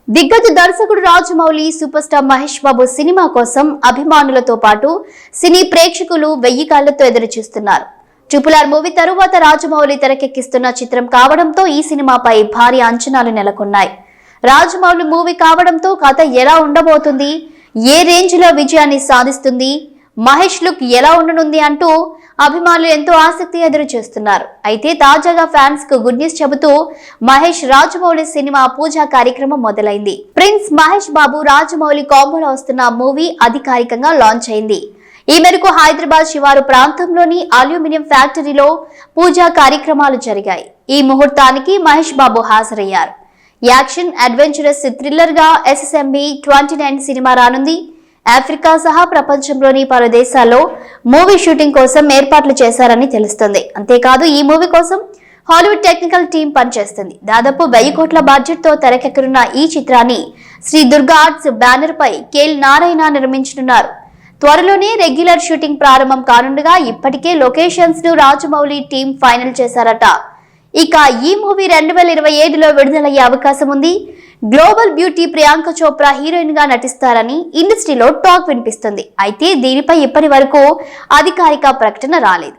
దిగ్గజ దర్శకుడు Rajamouli super star Mahesh Babu cinema కోసం అభిమానులతో పాటు సినీ ప్రేక్షకులు 1000 కాళ్లతో ఎదురు చూస్తున్నారు. ట్రిపుల్ మూవీ తరువాత రాజమౌళి తెరకెక్కిస్తున్న చిత్రం కావడంతో ఈ సినిమాపై భారీ అంచనాలు నెలకొన్నాయి. రాజమౌళి మూవీ కావడంతో కథ ఎలా ఉండబోతుంది, ఏ రేంజ్ లో విజయాన్ని సాధిస్తుంది, మహేష్ లుక్ ఎలా ఉండనుంది అంటూ అభిమానులు ఎంతో ఆసక్తి ఎదురు చూస్తున్నారు. అయితే తాజాగా ఫ్యాన్స్ కు గుడ్ న్యూస్ చెబుతూ మహేష్ రాజమౌళి సినిమా పూజా కార్యక్రమం మొదలైంది. ప్రిన్స్ మహేష్ బాబు రాజమౌళి కాంబోలో వస్తున్న మూవీ అధికారికంగా లాంచ్ అయింది. ఈ మేరకు హైదరాబాద్ శివారు ప్రాంతంలోని అల్యూమినియం ఫ్యాక్టరీలో పూజా కార్యక్రమాలు జరిగాయి. ఈ ముహూర్తానికి మహేష్ బాబు హాజరయ్యారు. యాక్షన్ అడ్వెంచరస్ థ్రిల్లర్ గా SSMB 29 సినిమా రానుంది. ఆఫ్రికా సహా ప్రపంచంలోని పలు దేశాల్లో మూవీ షూటింగ్ కోసం ఏర్పాట్లు చేశారని తెలుస్తుంది. అంతేకాదు ఈ మూవీ కోసం హాలీవుడ్ టెక్నికల్ టీం పనిచేస్తుంది. దాదాపు 1000 కోట్ల బడ్జెట్ తో తెరకెక్కనున్న ఈ చిత్రాన్ని శ్రీ దుర్గా ఆర్ట్స్ బ్యానర్ పై కేఎల్ నారాయణ నిర్మించనున్నారు. త్వరలోనే రెగ్యులర్ షూటింగ్ ప్రారంభం కానుండగా ఇప్పటికే లొకేషన్స్ ను రాజమౌళి టీం ఫైనల్ చేశారట. ఇక ఈ మూవీ 2027లో విడుదలయ్యే అవకాశం ఉంది. Global beauty Priyanka Chopra heroine గా నటిస్తారని ఇండస్ట్రీలో టాక్ వినిపిస్తుంది. అయితే దీనిపై ఇప్పటి వరకు అధికారిక ప్రకటన రాలేదు.